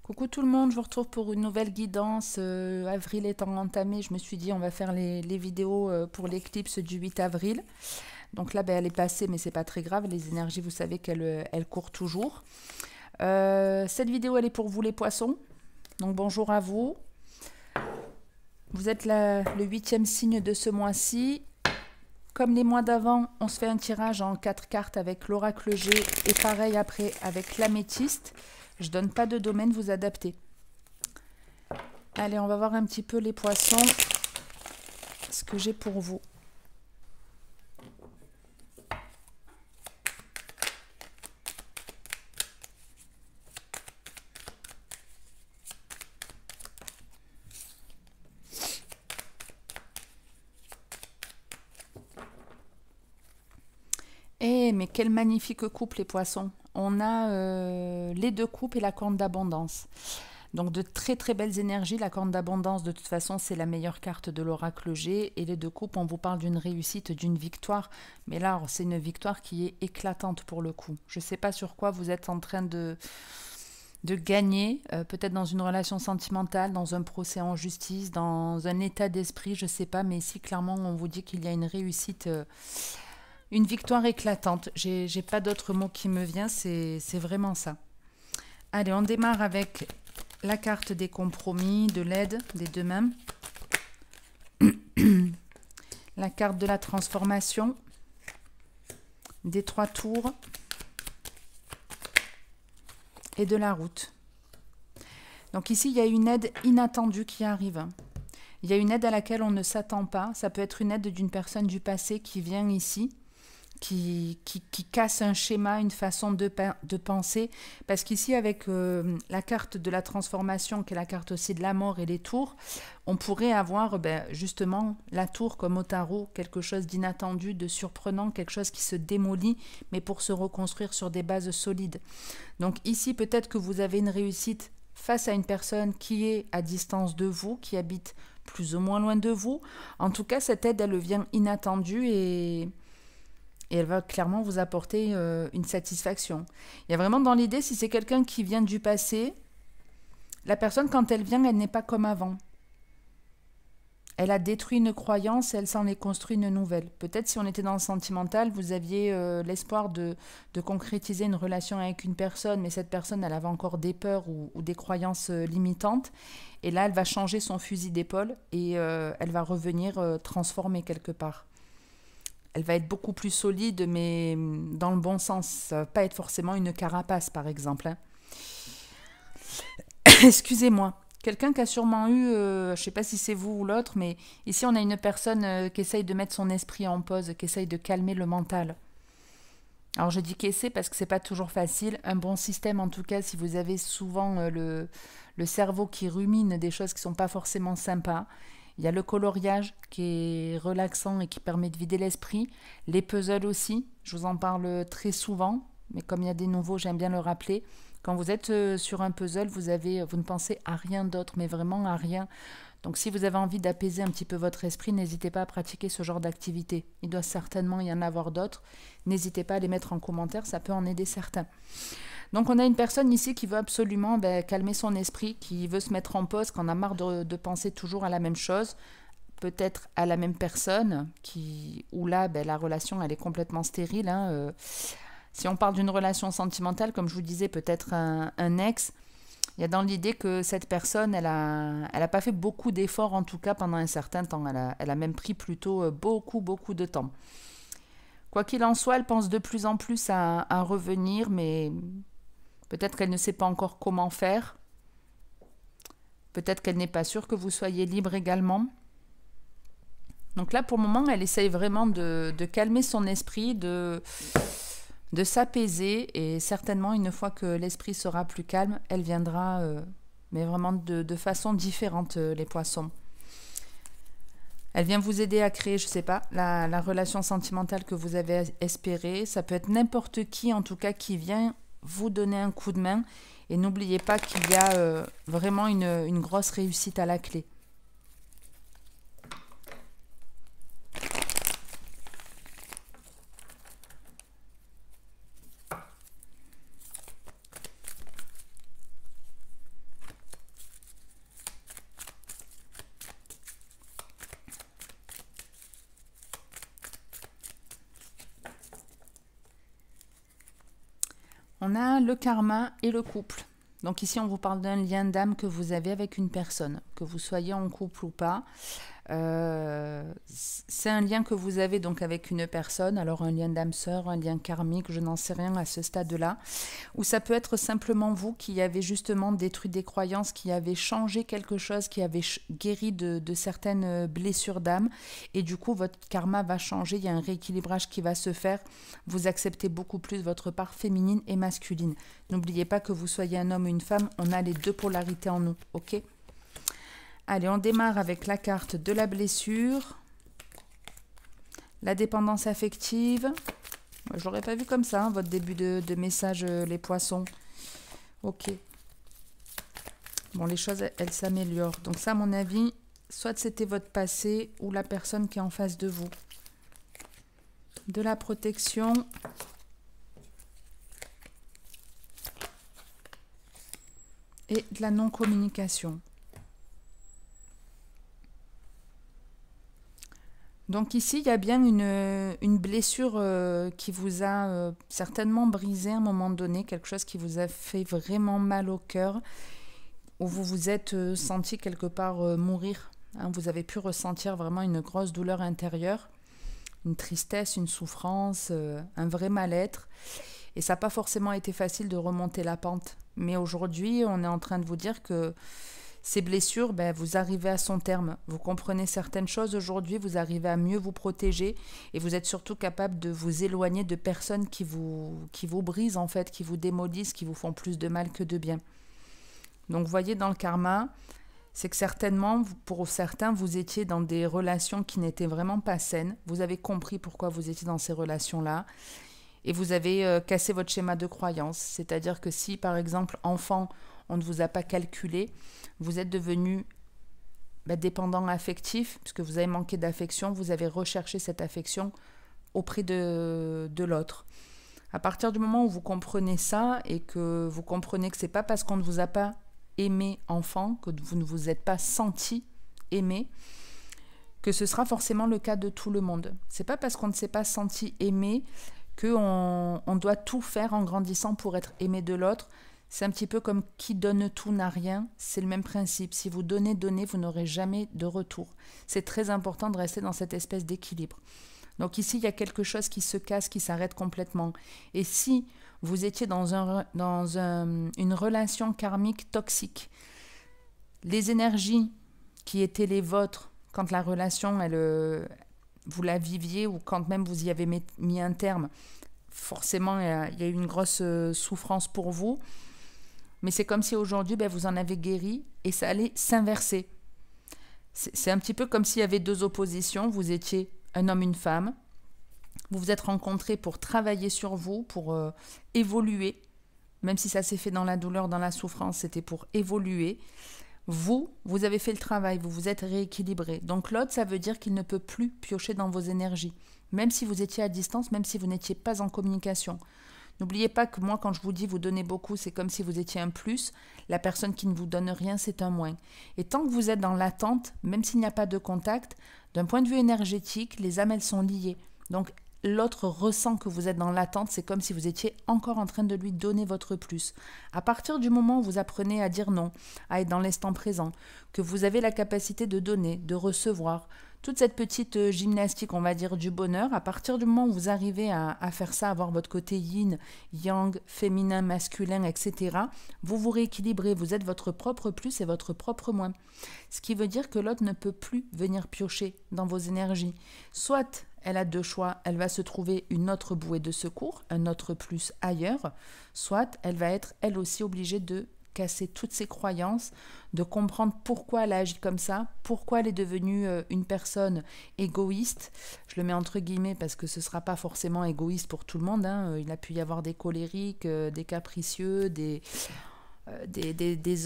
Coucou tout le monde, je vous retrouve pour une nouvelle guidance. Avril étant entamé, je me suis dit on va faire les vidéos pour l'éclipse du 8 avril. Donc là, ben, elle est passée, mais c'est pas très grave. Les énergies, vous savez qu'elles courent toujours. Cette vidéo, elle est pour vous les poissons. Donc bonjour à vous. Vous êtes le 8e signe de ce mois-ci. Comme les mois d'avant, on se fait un tirage en 4 cartes avec l'oracle G et pareil après avec l'améthyste. Je donne pas de domaine, vous adaptez. Allez, on va voir un petit peu les poissons, ce que j'ai pour vous. Eh, mais quel magnifique couple les poissons. On a les deux coupes et la corne d'abondance. Donc de très très belles énergies. La corne d'abondance, de toute façon, c'est la meilleure carte de l'oracle G. Et les deux coupes, on vous parle d'une réussite, d'une victoire. Mais là, c'est une victoire qui est éclatante pour le coup. Je ne sais pas sur quoi vous êtes en train de gagner, peut-être dans une relation sentimentale, dans un procès en justice, dans un état d'esprit, je ne sais pas. Mais ici, clairement, on vous dit qu'il y a une réussite... une victoire éclatante. J'ai pas d'autre mot qui me vient, c'est vraiment ça. Allez, on démarre avec la carte des compromis, de l'aide, des deux mêmes. La carte de la transformation, des 3 tours et de la route. Donc ici, il y a une aide inattendue qui arrive. Il y a une aide à laquelle on ne s'attend pas. Ça peut être une aide d'une personne du passé qui vient ici. Qui casse un schéma, une façon de penser. Parce qu'ici, avec la carte de la transformation, qui est la carte aussi de la mort et les tours, on pourrait avoir justement la tour comme au tarot, quelque chose d'inattendu, de surprenant, quelque chose qui se démolit, mais pour se reconstruire sur des bases solides. Donc ici, peut-être que vous avez une réussite face à une personne qui est à distance de vous, qui habite plus ou moins loin de vous. En tout cas, cette aide, elle vient inattendue et elle va clairement vous apporter une satisfaction. Il y a vraiment dans l'idée, si c'est quelqu'un qui vient du passé, la personne, quand elle vient, elle n'est pas comme avant. Elle a détruit une croyance et elle s'en est construit une nouvelle. Peut-être si on était dans le sentimental, vous aviez l'espoir de concrétiser une relation avec une personne, mais cette personne, elle avait encore des peurs ou des croyances limitantes. Et là, elle va changer son fusil d'épaule et elle va revenir transformée quelque part. Elle va être beaucoup plus solide, mais dans le bon sens. Ça ne va pas être forcément une carapace, par exemple. Hein. Excusez-moi. Quelqu'un qui a sûrement eu, je ne sais pas si c'est vous ou l'autre, mais ici on a une personne qui essaye de mettre son esprit en pause, qui essaye de calmer le mental. Alors je dis qu'essayer parce que c'est pas toujours facile. Un bon système en tout cas, si vous avez souvent le cerveau qui rumine des choses qui sont pas forcément sympas. Il y a le coloriage qui est relaxant et qui permet de vider l'esprit. Les puzzles aussi, je vous en parle très souvent, mais comme il y a des nouveaux, j'aime bien le rappeler. Quand vous êtes sur un puzzle, vous ne pensez à rien d'autre, mais vraiment à rien. Donc si vous avez envie d'apaiser un petit peu votre esprit, n'hésitez pas à pratiquer ce genre d'activité. Il doit certainement y en avoir d'autres. N'hésitez pas à les mettre en commentaire, ça peut en aider certains. Donc on a une personne ici qui veut absolument calmer son esprit, qui veut se mettre en pause, qu'on a marre de penser toujours à la même chose, peut-être à la même personne, où là la relation elle est complètement stérile. Hein, si on parle d'une relation sentimentale, comme je vous disais, peut-être un ex, il y a dans l'idée que cette personne, elle a pas fait beaucoup d'efforts en tout cas pendant un certain temps. Elle a même pris plutôt beaucoup de temps. Quoi qu'il en soit, elle pense de plus en plus à revenir, mais peut-être qu'elle ne sait pas encore comment faire. Peut-être qu'elle n'est pas sûre que vous soyez libre également. Donc là, pour le moment, elle essaye vraiment de calmer son esprit, de s'apaiser. Et certainement, une fois que l'esprit sera plus calme, elle viendra, mais vraiment de façon différente, les poissons. Elle vient vous aider à créer, je ne sais pas, la relation sentimentale que vous avez espérée. Ça peut être n'importe qui, en tout cas, qui vient vous donner un coup de main. Et n'oubliez pas qu'il y a vraiment une grosse réussite à la clé. On a le karma et le couple. Donc ici, on vous parle d'un lien d'âme que vous avez avec une personne, que vous soyez en couple ou pas. C'est un lien que vous avez donc avec une personne, alors un lien d'âme sœur, un lien karmique, je n'en sais rien à ce stade-là, ou ça peut être simplement vous qui avez justement détruit des croyances, qui avez changé quelque chose, qui avez guéri de certaines blessures d'âme, et du coup votre karma va changer, il y a un rééquilibrage qui va se faire, vous acceptez beaucoup plus votre part féminine et masculine. N'oubliez pas que vous soyez un homme ou une femme, on a les deux polarités en nous, ok ? Allez, on démarre avec la carte de la blessure, la dépendance affective. Je l'aurais pas vu comme ça, hein, votre début de message, les poissons. Ok. Bon, les choses, elles s'améliorent. Donc ça, à mon avis, soit c'était votre passé ou la personne qui est en face de vous. De la protection. Et de la non-communication. Donc ici, il y a bien une blessure qui vous a certainement brisé à un moment donné, quelque chose qui vous a fait vraiment mal au cœur, où vous vous êtes senti quelque part mourir. Hein, vous avez pu ressentir vraiment une grosse douleur intérieure, une tristesse, une souffrance, un vrai mal-être. Et ça n'a pas forcément été facile de remonter la pente. Mais aujourd'hui, on est en train de vous dire que ces blessures, vous arrivez à son terme. Vous comprenez certaines choses aujourd'hui, vous arrivez à mieux vous protéger et vous êtes surtout capable de vous éloigner de personnes qui vous brisent en fait, qui vous démolissent, qui vous font plus de mal que de bien. Donc voyez dans le karma, c'est que certainement, pour certains, vous étiez dans des relations qui n'étaient vraiment pas saines. Vous avez compris pourquoi vous étiez dans ces relations-là. Et vous avez cassé votre schéma de croyance. C'est-à-dire que si, par exemple, enfant, on ne vous a pas calculé, vous êtes devenu dépendant affectif, puisque vous avez manqué d'affection, vous avez recherché cette affection auprès de l'autre. À partir du moment où vous comprenez ça et que vous comprenez que ce n'est pas parce qu'on ne vous a pas aimé enfant, que vous ne vous êtes pas senti aimé, que ce sera forcément le cas de tout le monde. Ce n'est pas parce qu'on ne s'est pas senti aimé qu'on doit tout faire en grandissant pour être aimé de l'autre. C'est un petit peu comme qui donne tout n'a rien, c'est le même principe. Si vous donnez, vous n'aurez jamais de retour. C'est très important de rester dans cette espèce d'équilibre. Donc ici, il y a quelque chose qui se casse, qui s'arrête complètement. Et si vous étiez dans une relation karmique toxique, les énergies qui étaient les vôtres quand la relation, vous la viviez ou quand même vous y avez mis un terme, forcément, il y a eu une grosse souffrance pour vous. Mais c'est comme si aujourd'hui, vous en avez guéri et ça allait s'inverser. C'est un petit peu comme s'il y avait deux oppositions. Vous étiez un homme, une femme. Vous vous êtes rencontrés pour travailler sur vous, pour évoluer. Même si ça s'est fait dans la douleur, dans la souffrance, c'était pour évoluer. Vous avez fait le travail, vous vous êtes rééquilibré. Donc l'autre, ça veut dire qu'il ne peut plus piocher dans vos énergies. Même si vous étiez à distance, même si vous n'étiez pas en communication. N'oubliez pas que moi, quand je vous dis vous donnez beaucoup, c'est comme si vous étiez un plus. La personne qui ne vous donne rien, c'est un moins. Et tant que vous êtes dans l'attente, même s'il n'y a pas de contact, d'un point de vue énergétique, les âmes, elles sont liées. Donc l'autre ressent que vous êtes dans l'attente, c'est comme si vous étiez encore en train de lui donner votre plus. À partir du moment où vous apprenez à dire non, à être dans l'instant présent, que vous avez la capacité de donner, de recevoir, toute cette petite gymnastique, on va dire, du bonheur, à partir du moment où vous arrivez à faire ça, à avoir votre côté yin, yang, féminin, masculin, etc., vous vous rééquilibrez, vous êtes votre propre plus et votre propre moins. Ce qui veut dire que l'autre ne peut plus venir piocher dans vos énergies. Soit elle a deux choix, elle va se trouver une autre bouée de secours, un autre plus ailleurs, soit elle va être elle aussi obligée de casser toutes ses croyances, de comprendre pourquoi elle agit comme ça, pourquoi elle est devenue une personne égoïste. Je le mets entre guillemets parce que ce ne sera pas forcément égoïste pour tout le monde. Hein. Il a pu y avoir des colériques, des capricieux, des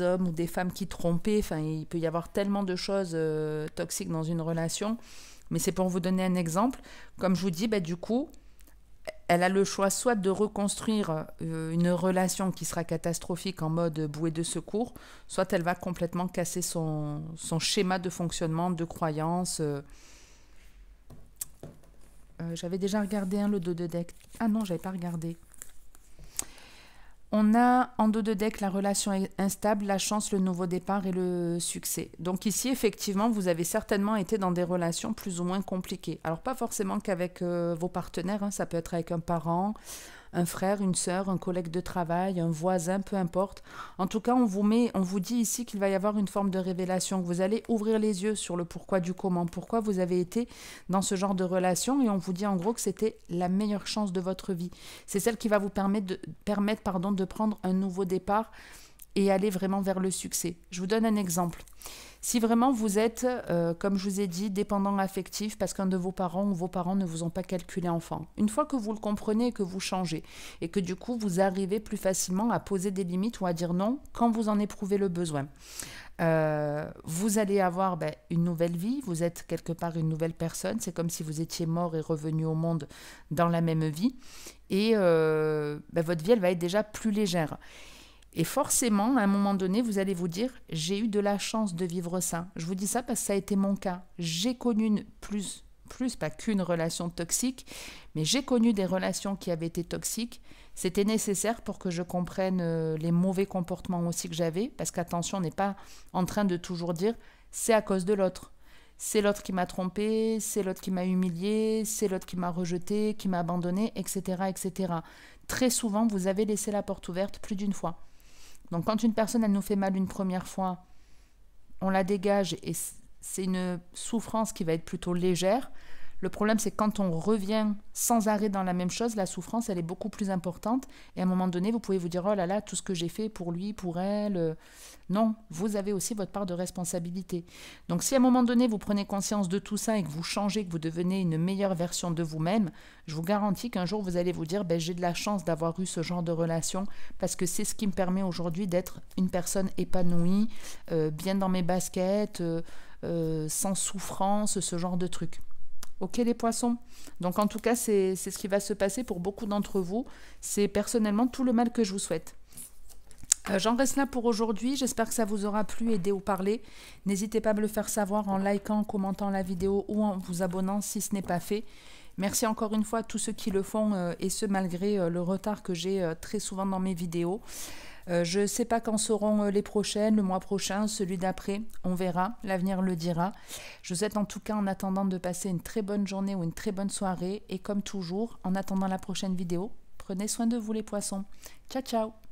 hommes ou des femmes qui trompaient. Enfin, il peut y avoir tellement de choses toxiques dans une relation. Mais c'est pour vous donner un exemple. Comme je vous dis, du coup, elle a le choix soit de reconstruire une relation qui sera catastrophique en mode bouée de secours, soit elle va complètement casser son schéma de fonctionnement, de croyance. J'avais déjà regardé le dos de deck. Ah non, j'avais pas regardé. On a en dos de deck la relation instable, la chance, le nouveau départ et le succès. Donc ici, effectivement, vous avez certainement été dans des relations plus ou moins compliquées. Alors pas forcément qu'avec vos partenaires, hein, ça peut être avec un parent, un frère, une sœur, un collègue de travail, un voisin, peu importe. En tout cas, on vous dit ici qu'il va y avoir une forme de révélation, que vous allez ouvrir les yeux sur le pourquoi du comment, pourquoi vous avez été dans ce genre de relation, et on vous dit en gros que c'était la meilleure chance de votre vie. C'est celle qui va vous permettre de prendre un nouveau départ et aller vraiment vers le succès. Je vous donne un exemple. Si vraiment vous êtes, comme je vous ai dit, dépendant affectif parce qu'un de vos parents ou vos parents ne vous ont pas calculé enfant, une fois que vous le comprenez et que vous changez, et que du coup vous arrivez plus facilement à poser des limites ou à dire non quand vous en éprouvez le besoin, vous allez avoir une nouvelle vie, vous êtes quelque part une nouvelle personne, c'est comme si vous étiez mort et revenu au monde dans la même vie, et votre vie elle va être déjà plus légère. Et forcément, à un moment donné, vous allez vous dire « j'ai eu de la chance de vivre ça ». Je vous dis ça parce que ça a été mon cas. J'ai connu pas qu'une relation toxique, mais j'ai connu des relations qui avaient été toxiques. C'était nécessaire pour que je comprenne les mauvais comportements aussi que j'avais, parce qu'attention, on n'est pas en train de toujours dire « c'est à cause de l'autre ». C'est l'autre qui m'a trompé, c'est l'autre qui m'a humilié, c'est l'autre qui m'a rejeté, qui m'a abandonné, etc., etc. Très souvent, vous avez laissé la porte ouverte plus d'une fois. Donc quand une personne, elle nous fait mal une première fois, on la dégage et c'est une souffrance qui va être plutôt légère. Le problème, c'est quand on revient sans arrêt dans la même chose, la souffrance, elle est beaucoup plus importante. Et à un moment donné, vous pouvez vous dire, oh là là, tout ce que j'ai fait pour lui, pour elle. Non, vous avez aussi votre part de responsabilité. Donc si à un moment donné, vous prenez conscience de tout ça et que vous changez, que vous devenez une meilleure version de vous-même, je vous garantis qu'un jour, vous allez vous dire, j'ai de la chance d'avoir eu ce genre de relation parce que c'est ce qui me permet aujourd'hui d'être une personne épanouie, bien dans mes baskets, sans souffrance, ce genre de trucs. Ok les poissons? Donc en tout cas, c'est ce qui va se passer pour beaucoup d'entre vous. C'est personnellement tout le mal que je vous souhaite. J'en reste là pour aujourd'hui. J'espère que ça vous aura plu, aidé ou parlé. N'hésitez pas à me le faire savoir en likant, en commentant la vidéo ou en vous abonnant si ce n'est pas fait. Merci encore une fois à tous ceux qui le font et ce malgré le retard que j'ai très souvent dans mes vidéos. Je ne sais pas quand seront les prochaines, le mois prochain, celui d'après, on verra, l'avenir le dira. Je vous souhaite en tout cas en attendant de passer une très bonne journée ou une très bonne soirée et comme toujours, en attendant la prochaine vidéo, prenez soin de vous les poissons. Ciao ciao.